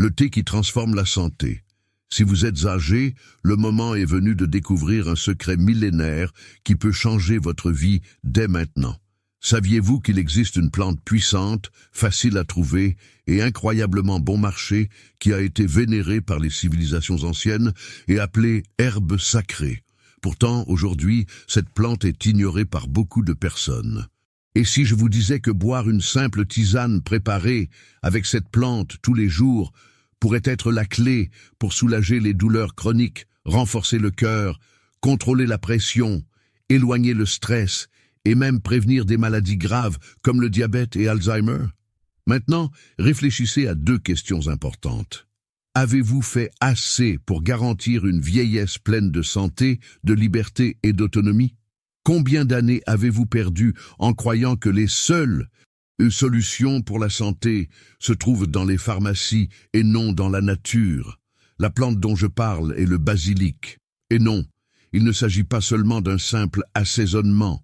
Le thé qui transforme la santé. Si vous êtes âgé, le moment est venu de découvrir un secret millénaire qui peut changer votre vie dès maintenant. Saviez-vous qu'il existe une plante puissante, facile à trouver et incroyablement bon marché qui a été vénérée par les civilisations anciennes et appelée herbe sacrée? Pourtant, aujourd'hui, cette plante est ignorée par beaucoup de personnes. Et si je vous disais que boire une simple tisane préparée avec cette plante tous les jours pourrait être la clé pour soulager les douleurs chroniques, renforcer le cœur, contrôler la pression, éloigner le stress et même prévenir des maladies graves comme le diabète et Alzheimer? Maintenant, réfléchissez à 2 questions importantes. Avez-vous fait assez pour garantir une vieillesse pleine de santé, de liberté et d'autonomie? Combien d'années avez-vous perdu en croyant que les seules solutions pour la santé se trouvent dans les pharmacies et non dans la nature? La plante dont je parle est le basilic. Et non, il ne s'agit pas seulement d'un simple assaisonnement.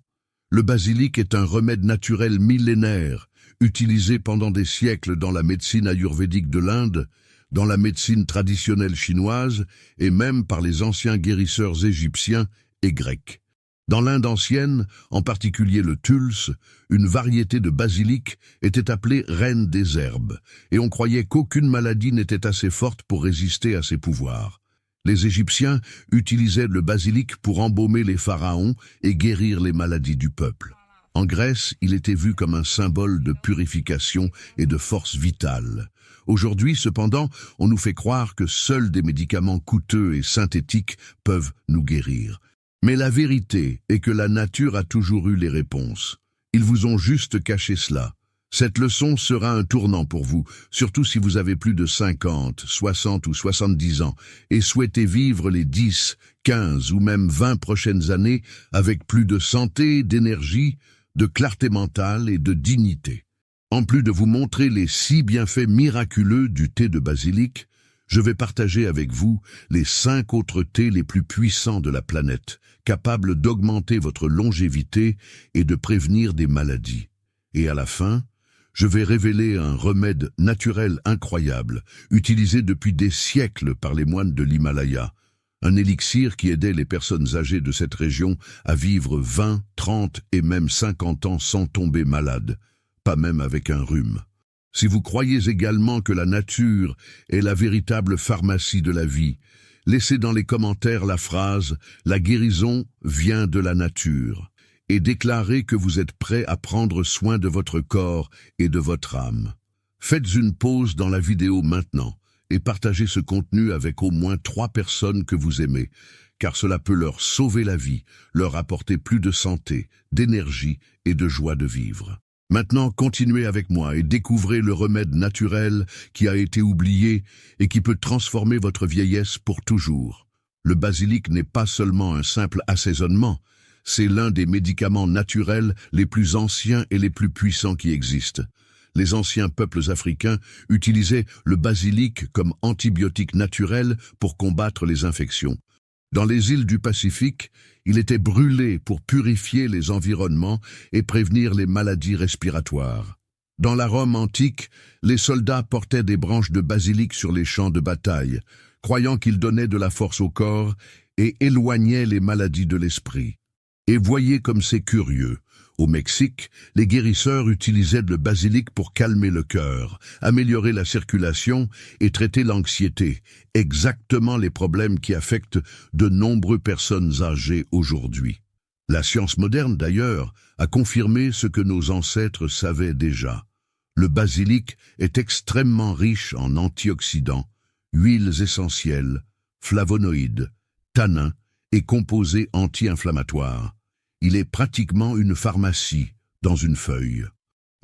Le basilic est un remède naturel millénaire, utilisé pendant des siècles dans la médecine ayurvédique de l'Inde, dans la médecine traditionnelle chinoise et même par les anciens guérisseurs égyptiens et grecs. Dans l'Inde ancienne, en particulier le Tulse, une variété de basilic était appelée reine des herbes, et on croyait qu'aucune maladie n'était assez forte pour résister à ses pouvoirs. Les Égyptiens utilisaient le basilic pour embaumer les pharaons et guérir les maladies du peuple. En Grèce, il était vu comme un symbole de purification et de force vitale. Aujourd'hui, cependant, on nous fait croire que seuls des médicaments coûteux et synthétiques peuvent nous guérir. Mais la vérité est que la nature a toujours eu les réponses. Ils vous ont juste caché cela. Cette leçon sera un tournant pour vous, surtout si vous avez plus de 50, 60 ou 70 ans et souhaitez vivre les 10, 15 ou même 20 prochaines années avec plus de santé, d'énergie, de clarté mentale et de dignité. En plus de vous montrer les 6 bienfaits miraculeux du thé de basilic, je vais partager avec vous les 5 autres thés les plus puissants de la planète, capables d'augmenter votre longévité et de prévenir des maladies. Et à la fin, je vais révéler un remède naturel incroyable, utilisé depuis des siècles par les moines de l'Himalaya. Un élixir qui aidait les personnes âgées de cette région à vivre 20, 30 et même 50 ans sans tomber malade, pas même avec un rhume. Si vous croyez également que la nature est la véritable pharmacie de la vie, laissez dans les commentaires la phrase « La guérison vient de la nature » et déclarez que vous êtes prêt à prendre soin de votre corps et de votre âme. Faites une pause dans la vidéo maintenant et partagez ce contenu avec au moins 3 personnes que vous aimez, car cela peut leur sauver la vie, leur apporter plus de santé, d'énergie et de joie de vivre. Maintenant, continuez avec moi et découvrez le remède naturel qui a été oublié et qui peut transformer votre vieillesse pour toujours. Le basilic n'est pas seulement un simple assaisonnement, c'est l'un des médicaments naturels les plus anciens et les plus puissants qui existent. Les anciens peuples africains utilisaient le basilic comme antibiotique naturel pour combattre les infections. Dans les îles du Pacifique, il était brûlé pour purifier les environnements et prévenir les maladies respiratoires. Dans la Rome antique, les soldats portaient des branches de basilic sur les champs de bataille, croyant qu'ils donnaient de la force au corps et éloignaient les maladies de l'esprit. Et voyez comme c'est curieux. Au Mexique, les guérisseurs utilisaient le basilic pour calmer le cœur, améliorer la circulation et traiter l'anxiété, exactement les problèmes qui affectent de nombreuses personnes âgées aujourd'hui. La science moderne, d'ailleurs, a confirmé ce que nos ancêtres savaient déjà. Le basilic est extrêmement riche en antioxydants, huiles essentielles, flavonoïdes, tanins et composés anti-inflammatoires. Il est pratiquement une pharmacie dans une feuille.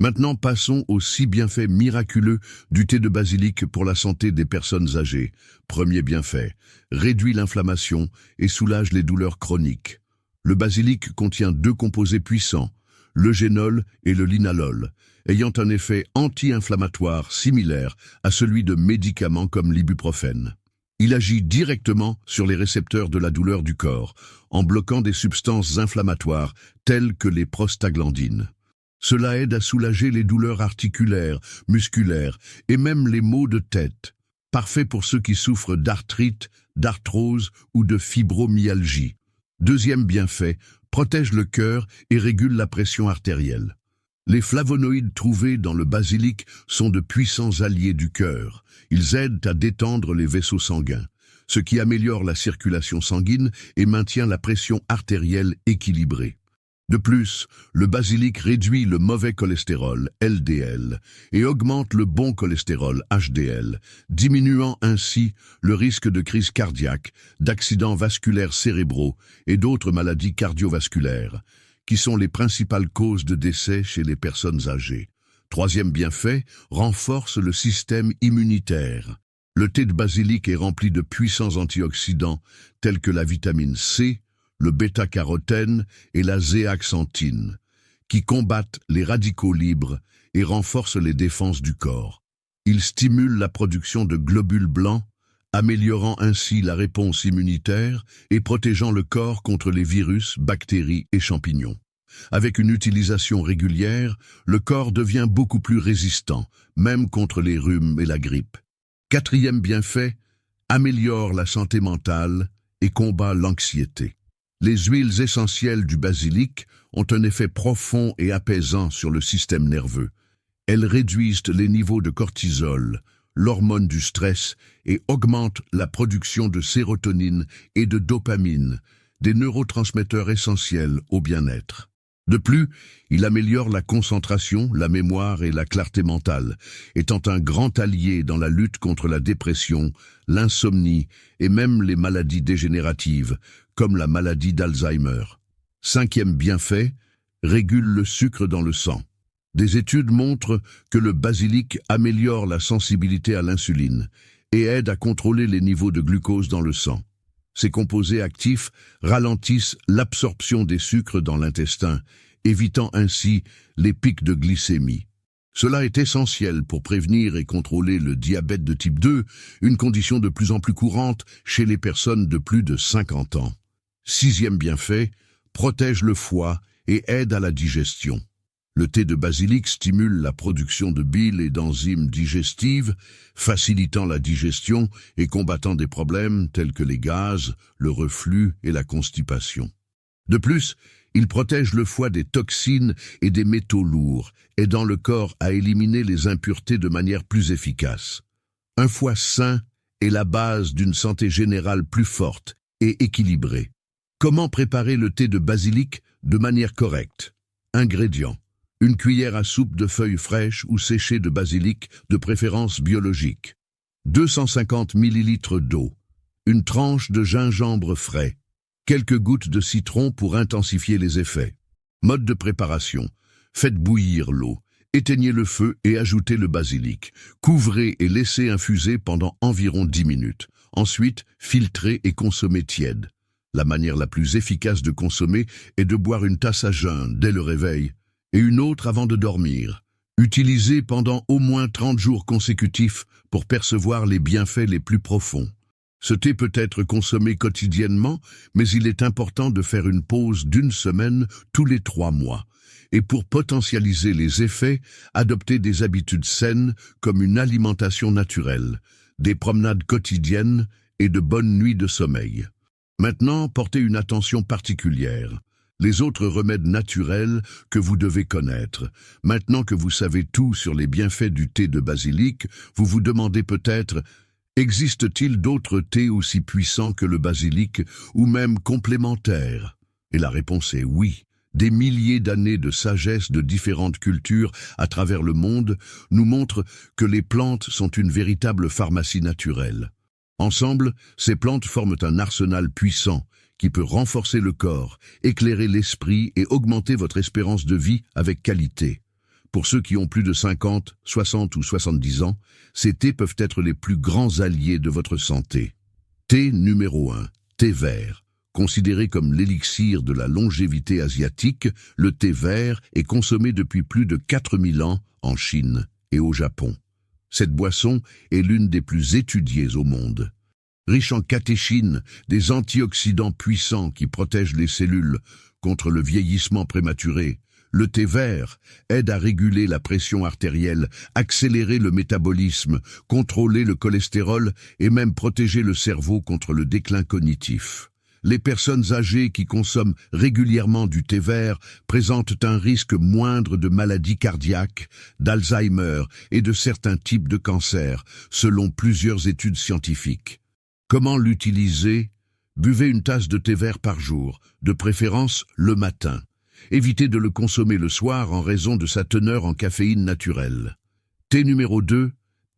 Maintenant, passons aux 6 bienfaits miraculeux du thé de basilic pour la santé des personnes âgées. Premier bienfait, réduit l'inflammation et soulage les douleurs chroniques. Le basilic contient 2 composés puissants, l'eugénol et le linalol, ayant un effet anti-inflammatoire similaire à celui de médicaments comme l'ibuprofène. Il agit directement sur les récepteurs de la douleur du corps, en bloquant des substances inflammatoires telles que les prostaglandines. Cela aide à soulager les douleurs articulaires, musculaires et même les maux de tête. parfait pour ceux qui souffrent d'arthrite, d'arthrose ou de fibromyalgie. Deuxième bienfait, protège le cœur et régule la pression artérielle. Les flavonoïdes trouvés dans le basilic sont de puissants alliés du cœur. Ils aident à détendre les vaisseaux sanguins, ce qui améliore la circulation sanguine et maintient la pression artérielle équilibrée. De plus, le basilic réduit le mauvais cholestérol, LDL, et augmente le bon cholestérol, HDL, diminuant ainsi le risque de crise cardiaque, d'accidents vasculaires cérébraux et d'autres maladies cardiovasculaires, qui sont les principales causes de décès chez les personnes âgées. Troisième bienfait, renforce le système immunitaire. Le thé de basilic est rempli de puissants antioxydants tels que la vitamine C, le bêta-carotène et la zéaxanthine, qui combattent les radicaux libres et renforcent les défenses du corps. Il stimule la production de globules blancs, améliorant ainsi la réponse immunitaire et protégeant le corps contre les virus, bactéries et champignons. Avec une utilisation régulière, le corps devient beaucoup plus résistant, même contre les rhumes et la grippe. Quatrième bienfait, améliore la santé mentale et combat l'anxiété. Les huiles essentielles du basilic ont un effet profond et apaisant sur le système nerveux. Elles réduisent les niveaux de cortisol, l'hormone du stress, et augmentent la production de sérotonine et de dopamine, des neurotransmetteurs essentiels au bien-être. De plus, il améliore la concentration, la mémoire et la clarté mentale, étant un grand allié dans la lutte contre la dépression, l'insomnie et même les maladies dégénératives, comme la maladie d'Alzheimer. Cinquième bienfait, régule le sucre dans le sang. Des études montrent que le basilic améliore la sensibilité à l'insuline et aide à contrôler les niveaux de glucose dans le sang. Ces composés actifs ralentissent l'absorption des sucres dans l'intestin, évitant ainsi les pics de glycémie. Cela est essentiel pour prévenir et contrôler le diabète de type 2, une condition de plus en plus courante chez les personnes de plus de 50 ans. Sixième bienfait, protège le foie et aide à la digestion. Le thé de basilic stimule la production de bile et d'enzymes digestives, facilitant la digestion et combattant des problèmes tels que les gaz, le reflux et la constipation. De plus, il protège le foie des toxines et des métaux lourds, aidant le corps à éliminer les impuretés de manière plus efficace. Un foie sain est la base d'une santé générale plus forte et équilibrée. Comment préparer le thé de basilic de manière correcte? Ingrédients. Une cuillère à soupe de feuilles fraîches ou séchées de basilic, de préférence biologique. 250 ml d'eau. Une tranche de gingembre frais. Quelques gouttes de citron pour intensifier les effets. Mode de préparation. Faites bouillir l'eau. Éteignez le feu et ajoutez le basilic. Couvrez et laissez infuser pendant environ 10 minutes. Ensuite, filtrez et consommez tiède. La manière la plus efficace de consommer est de boire une tasse à jeun dès le réveil et une autre avant de dormir. Utilisez pendant au moins 30 jours consécutifs pour percevoir les bienfaits les plus profonds. Ce thé peut être consommé quotidiennement, mais il est important de faire une pause d'1 semaine tous les 3 mois. Et pour potentialiser les effets, adoptez des habitudes saines comme une alimentation naturelle, des promenades quotidiennes et de bonnes nuits de sommeil. Maintenant, portez une attention particulière. Les autres remèdes naturels que vous devez connaître. Maintenant que vous savez tout sur les bienfaits du thé de basilic, vous vous demandez peut-être, existe-t-il d'autres thés aussi puissants que le basilic ou même complémentaires? Et la réponse est oui. Des milliers d'années de sagesse de différentes cultures à travers le monde nous montrent que les plantes sont une véritable pharmacie naturelle. Ensemble, ces plantes forment un arsenal puissant qui peut renforcer le corps, éclairer l'esprit et augmenter votre espérance de vie avec qualité. Pour ceux qui ont plus de 50, 60 ou 70 ans, ces thés peuvent être les plus grands alliés de votre santé. Thé numéro 1, thé vert. Considéré comme l'élixir de la longévité asiatique, le thé vert est consommé depuis plus de 4000 ans en Chine et au Japon. Cette boisson est l'une des plus étudiées au monde. Riche en catéchines, des antioxydants puissants qui protègent les cellules contre le vieillissement prématuré, Le thé vert aide à réguler la pression artérielle, accélérer le métabolisme, contrôler le cholestérol et même protéger le cerveau contre le déclin cognitif. Les personnes âgées qui consomment régulièrement du thé vert présentent un risque moindre de maladies cardiaques, d'Alzheimer et de certains types de cancers, selon plusieurs études scientifiques. Comment l'utiliser? Buvez une tasse de thé vert par jour, de préférence le matin. Évitez de le consommer le soir en raison de sa teneur en caféine naturelle. Thé numéro 2,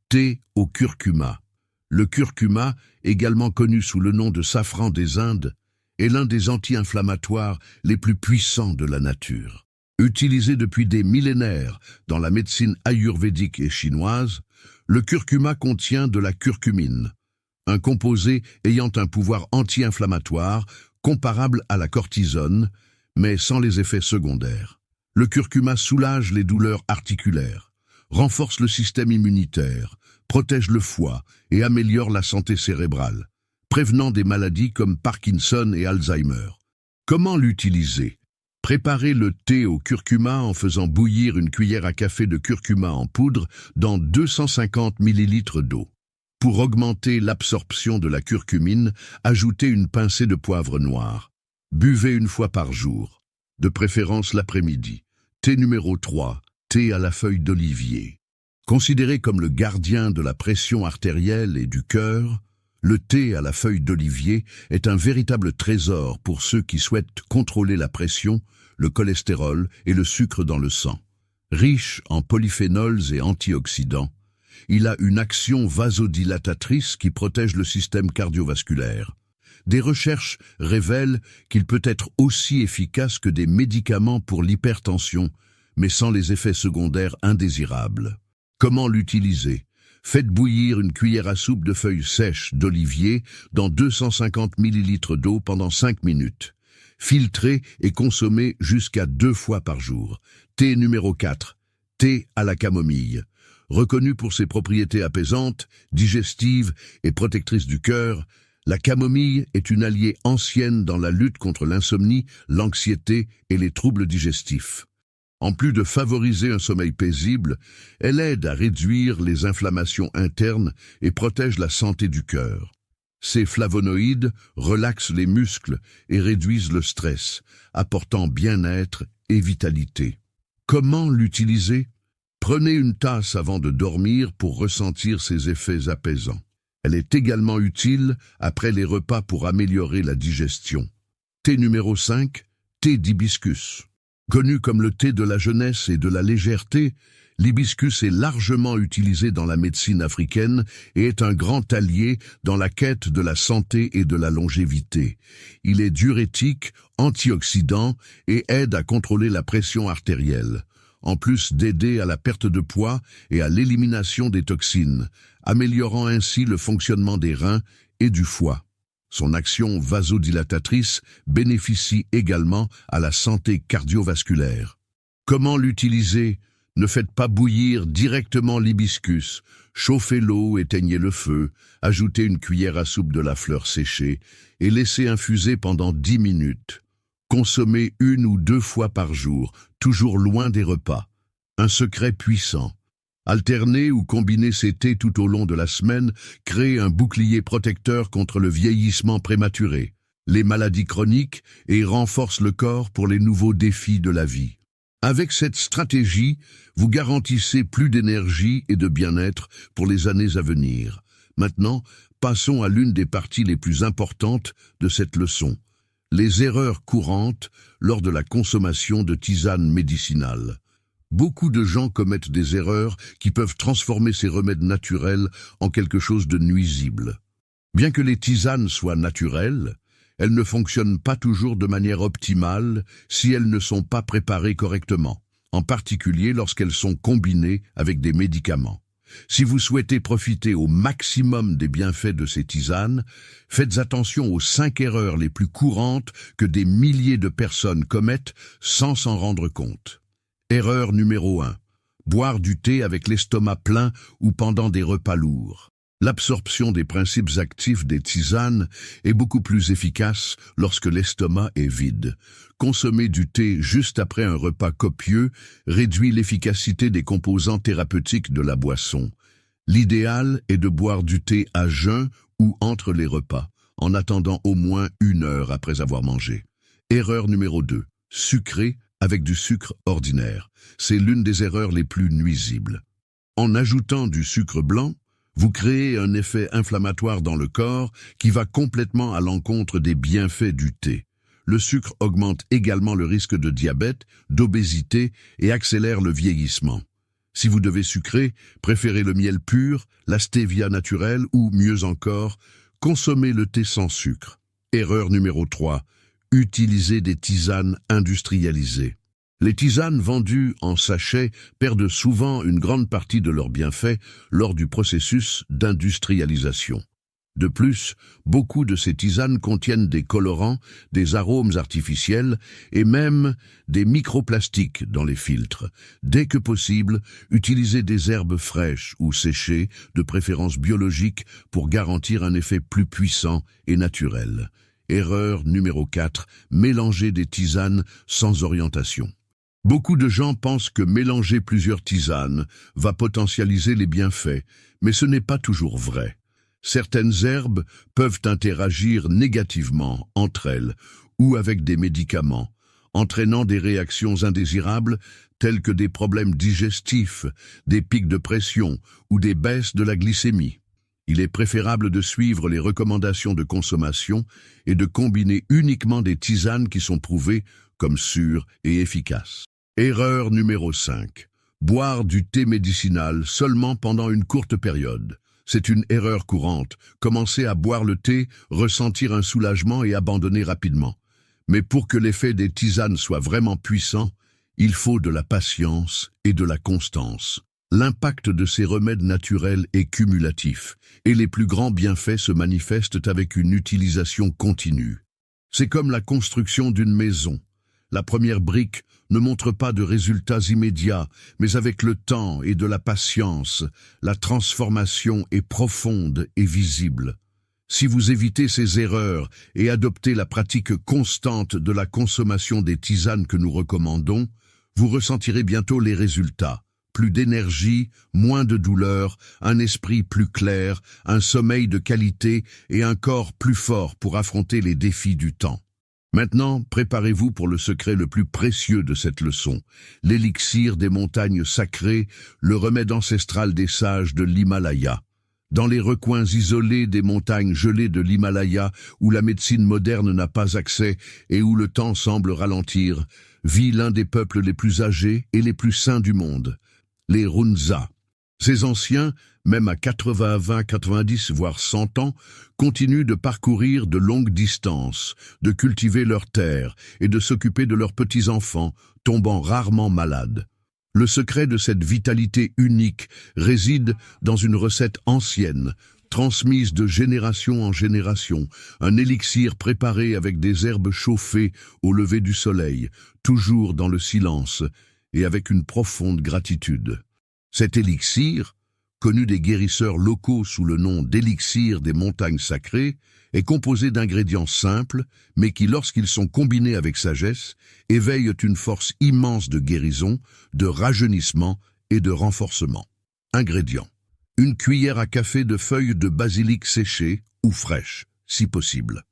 thé au curcuma. Le curcuma, également connu sous le nom de safran des Indes, est l'un des anti-inflammatoires les plus puissants de la nature. Utilisé depuis des millénaires dans la médecine ayurvédique et chinoise, le curcuma contient de la curcumine, un composé ayant un pouvoir anti-inflammatoire comparable à la cortisone, mais sans les effets secondaires. Le curcuma soulage les douleurs articulaires, renforce le système immunitaire, protège le foie et améliore la santé cérébrale, prévenant des maladies comme Parkinson et Alzheimer. Comment l'utiliser? Préparez le thé au curcuma en faisant bouillir une cuillère à café de curcuma en poudre dans 250 ml d'eau. Pour augmenter l'absorption de la curcumine, ajoutez une pincée de poivre noir. Buvez une fois par jour, de préférence l'après-midi. Thé numéro 3, thé à la feuille d'olivier. Considéré comme le gardien de la pression artérielle et du cœur, le thé à la feuille d'olivier est un véritable trésor pour ceux qui souhaitent contrôler la pression, le cholestérol et le sucre dans le sang. Riche en polyphénols et antioxydants, il a une action vasodilatatrice qui protège le système cardiovasculaire. Des recherches révèlent qu'il peut être aussi efficace que des médicaments pour l'hypertension, mais sans les effets secondaires indésirables. Comment l'utiliser? Faites bouillir une cuillère à soupe de feuilles sèches d'olivier dans 250 ml d'eau pendant 5 minutes. Filtrez et consommez jusqu'à 2 fois par jour. Thé numéro 4. Thé à la camomille. Reconnu pour ses propriétés apaisantes, digestives et protectrices du cœur, la camomille est une alliée ancienne dans la lutte contre l'insomnie, l'anxiété et les troubles digestifs. En plus de favoriser un sommeil paisible, elle aide à réduire les inflammations internes et protège la santé du cœur. Ces flavonoïdes relaxent les muscles et réduisent le stress, apportant bien-être et vitalité. Comment l'utiliser? Prenez une tasse avant de dormir pour ressentir ses effets apaisants. Elle est également utile après les repas pour améliorer la digestion. Thé numéro 5, thé d'hibiscus. Connu comme le thé de la jeunesse et de la légèreté, l'hibiscus est largement utilisé dans la médecine africaine et est un grand allié dans la quête de la santé et de la longévité. Il est diurétique, antioxydant et aide à contrôler la pression artérielle, en plus d'aider à la perte de poids et à l'élimination des toxines, améliorant ainsi le fonctionnement des reins et du foie. Son action vasodilatatrice bénéficie également à la santé cardiovasculaire. Comment l'utiliser? Ne faites pas bouillir directement l'hibiscus. Chauffez l'eau, éteignez le feu, ajoutez une cuillère à soupe de la fleur séchée et laissez infuser pendant 10 minutes. Consommez 1 ou 2 fois par jour, toujours loin des repas. Un secret puissant. Alterner ou combiner ces thés tout au long de la semaine crée un bouclier protecteur contre le vieillissement prématuré, les maladies chroniques et renforce le corps pour les nouveaux défis de la vie. Avec cette stratégie, vous garantissez plus d'énergie et de bien-être pour les années à venir. Maintenant, passons à l'une des parties les plus importantes de cette leçon. Les erreurs courantes lors de la consommation de tisanes médicinales. Beaucoup de gens commettent des erreurs qui peuvent transformer ces remèdes naturels en quelque chose de nuisible. Bien que les tisanes soient naturelles, elles ne fonctionnent pas toujours de manière optimale si elles ne sont pas préparées correctement, en particulier lorsqu'elles sont combinées avec des médicaments. Si vous souhaitez profiter au maximum des bienfaits de ces tisanes, faites attention aux 5 erreurs les plus courantes que des milliers de personnes commettent sans s'en rendre compte. Erreur numéro 1. Boire du thé avec l'estomac plein ou pendant des repas lourds. L'absorption des principes actifs des tisanes est beaucoup plus efficace lorsque l'estomac est vide. Consommer du thé juste après un repas copieux réduit l'efficacité des composants thérapeutiques de la boisson. L'idéal est de boire du thé à jeun ou entre les repas, en attendant au moins 1 heure après avoir mangé. Erreur numéro 2. Sucrer avec du sucre ordinaire. C'est l'une des erreurs les plus nuisibles. En ajoutant du sucre blanc, vous créez un effet inflammatoire dans le corps qui va complètement à l'encontre des bienfaits du thé. Le sucre augmente également le risque de diabète, d'obésité et accélère le vieillissement. Si vous devez sucrer, préférez le miel pur, la stevia naturelle ou, mieux encore, consommez le thé sans sucre. Erreur numéro 3. Utilisez des tisanes industrialisées. Les tisanes vendues en sachet perdent souvent une grande partie de leurs bienfaits lors du processus d'industrialisation. De plus, beaucoup de ces tisanes contiennent des colorants, des arômes artificiels et même des microplastiques dans les filtres. Dès que possible, utilisez des herbes fraîches ou séchées, de préférence biologiques, pour garantir un effet plus puissant et naturel. Erreur numéro 4. Mélanger des tisanes sans orientation. Beaucoup de gens pensent que mélanger plusieurs tisanes va potentialiser les bienfaits, mais ce n'est pas toujours vrai. Certaines herbes peuvent interagir négativement entre elles ou avec des médicaments, entraînant des réactions indésirables telles que des problèmes digestifs, des pics de pression ou des baisses de la glycémie. Il est préférable de suivre les recommandations de consommation et de combiner uniquement des tisanes qui sont prouvées comme sûres et efficaces. Erreur numéro 5. Boire du thé médicinal seulement pendant une courte période. C'est une erreur courante. Commencer à boire le thé, ressentir un soulagement et abandonner rapidement. Mais pour que l'effet des tisanes soit vraiment puissant, il faut de la patience et de la constance. L'impact de ces remèdes naturels est cumulatif, et les plus grands bienfaits se manifestent avec une utilisation continue. C'est comme la construction d'une maison. La première brique ne montre pas de résultats immédiats, mais avec le temps et de la patience, la transformation est profonde et visible. Si vous évitez ces erreurs et adoptez la pratique constante de la consommation des tisanes que nous recommandons, vous ressentirez bientôt les résultats. Plus d'énergie, moins de douleur, un esprit plus clair, un sommeil de qualité et un corps plus fort pour affronter les défis du temps. Maintenant, préparez-vous pour le secret le plus précieux de cette leçon, l'élixir des montagnes sacrées, le remède ancestral des sages de l'Himalaya. Dans les recoins isolés des montagnes gelées de l'Himalaya, où la médecine moderne n'a pas accès et où le temps semble ralentir, vit l'un des peuples les plus âgés et les plus sains du monde, les Runza. Ces anciens, même à 80, 90, voire 100 ans, continuent de parcourir de longues distances, de cultiver leurs terres et de s'occuper de leurs petits-enfants, tombant rarement malades. Le secret de cette vitalité unique réside dans une recette ancienne, transmise de génération en génération, un élixir préparé avec des herbes chauffées au lever du soleil, toujours dans le silence et avec une profonde gratitude. Cet élixir, connu des guérisseurs locaux sous le nom d'élixir des montagnes sacrées, est composé d'ingrédients simples, mais qui, lorsqu'ils sont combinés avec sagesse, éveillent une force immense de guérison, de rajeunissement et de renforcement. Ingrédients. Une cuillère à café de feuilles de basilic séchées ou fraîches, si possible.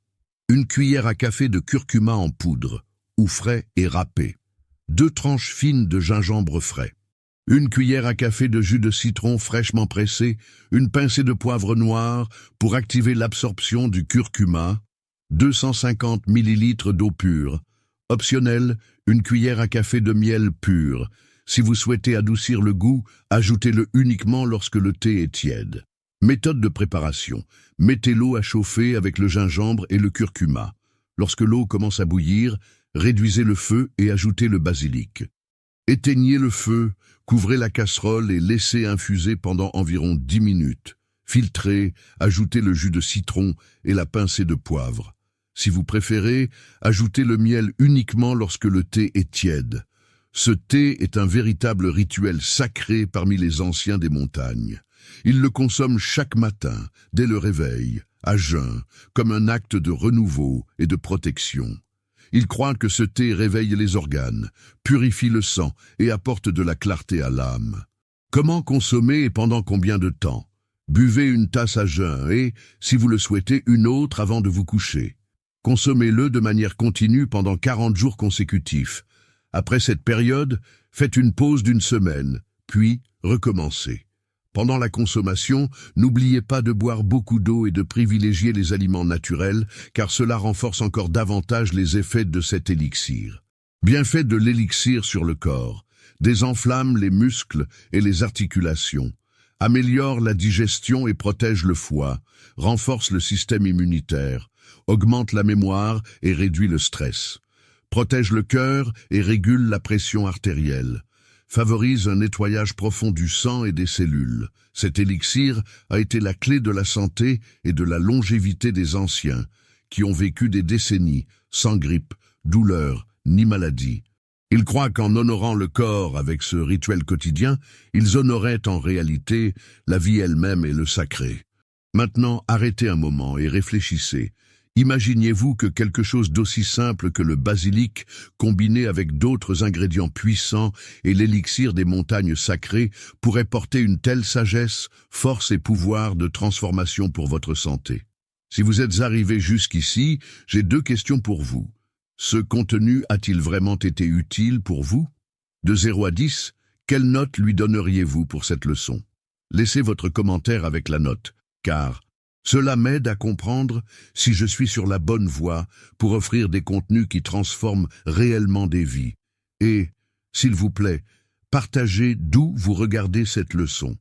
Une cuillère à café de curcuma en poudre, ou frais et râpé. 2 tranches fines de gingembre frais. Une cuillère à café de jus de citron fraîchement pressé, une pincée de poivre noir pour activer l'absorption du curcuma, 250 ml d'eau pure. Optionnel, une cuillère à café de miel pur. Si vous souhaitez adoucir le goût, ajoutez-le uniquement lorsque le thé est tiède. Méthode de préparation. Mettez l'eau à chauffer avec le gingembre et le curcuma. Lorsque l'eau commence à bouillir, réduisez le feu et ajoutez le basilic. Éteignez le feu, couvrez la casserole et laissez infuser pendant environ 10 minutes. Filtrez, ajoutez le jus de citron et la pincée de poivre. Si vous préférez, ajoutez le miel uniquement lorsque le thé est tiède. Ce thé est un véritable rituel sacré parmi les anciens des montagnes. Ils le consomment chaque matin, dès le réveil, à jeun, comme un acte de renouveau et de protection. Ils croient que ce thé réveille les organes, purifie le sang et apporte de la clarté à l'âme. Comment consommer et pendant combien de temps? Buvez une tasse à jeun et, si vous le souhaitez, une autre avant de vous coucher. Consommez-le de manière continue pendant 40 jours consécutifs. Après cette période, faites une pause d'une semaine, puis recommencez. Pendant la consommation, n'oubliez pas de boire beaucoup d'eau et de privilégier les aliments naturels, car cela renforce encore davantage les effets de cet élixir. Bienfait de l'élixir sur le corps. Désenflamme les muscles et les articulations. Améliore la digestion et protège le foie, renforce le système immunitaire, augmente la mémoire et réduit le stress, protège le cœur et régule la pression artérielle, favorise un nettoyage profond du sang et des cellules. Cet élixir a été la clé de la santé et de la longévité des anciens, qui ont vécu des décennies sans grippe, douleur ni maladie. Ils croient qu'en honorant le corps avec ce rituel quotidien, ils honoraient en réalité la vie elle-même et le sacré. Maintenant, arrêtez un moment et réfléchissez. Imaginez-vous que quelque chose d'aussi simple que le basilic, combiné avec d'autres ingrédients puissants et l'élixir des montagnes sacrées, pourrait porter une telle sagesse, force et pouvoir de transformation pour votre santé. Si vous êtes arrivé jusqu'ici, j'ai 2 questions pour vous. Ce contenu a-t-il vraiment été utile pour vous? De 0 à 10, quelle note lui donneriez-vous pour cette leçon? Laissez votre commentaire avec la note, car cela m'aide à comprendre si je suis sur la bonne voie pour offrir des contenus qui transforment réellement des vies. Et, s'il vous plaît, partagez d'où vous regardez cette leçon.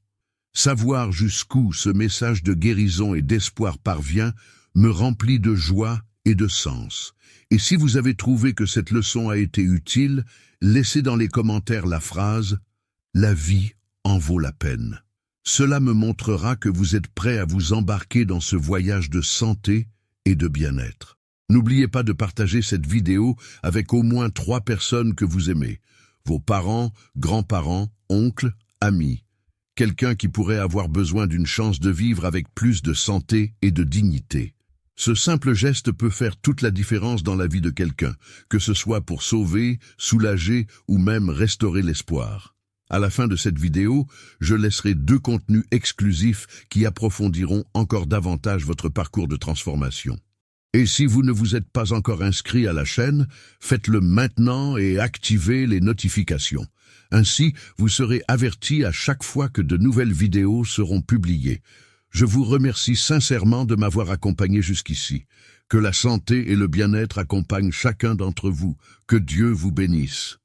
Savoir jusqu'où ce message de guérison et d'espoir parvient me remplit de joie et de sens. Et si vous avez trouvé que cette leçon a été utile, laissez dans les commentaires la phrase « La vie en vaut la peine ». Cela me montrera que vous êtes prêt à vous embarquer dans ce voyage de santé et de bien-être. N'oubliez pas de partager cette vidéo avec au moins 3 personnes que vous aimez. Vos parents, grands-parents, oncles, amis. Quelqu'un qui pourrait avoir besoin d'une chance de vivre avec plus de santé et de dignité. Ce simple geste peut faire toute la différence dans la vie de quelqu'un, que ce soit pour sauver, soulager ou même restaurer l'espoir. À la fin de cette vidéo, je laisserai 2 contenus exclusifs qui approfondiront encore davantage votre parcours de transformation. Et si vous ne vous êtes pas encore inscrit à la chaîne, faites-le maintenant et activez les notifications. Ainsi, vous serez averti à chaque fois que de nouvelles vidéos seront publiées. Je vous remercie sincèrement de m'avoir accompagné jusqu'ici. Que la santé et le bien-être accompagnent chacun d'entre vous. Que Dieu vous bénisse.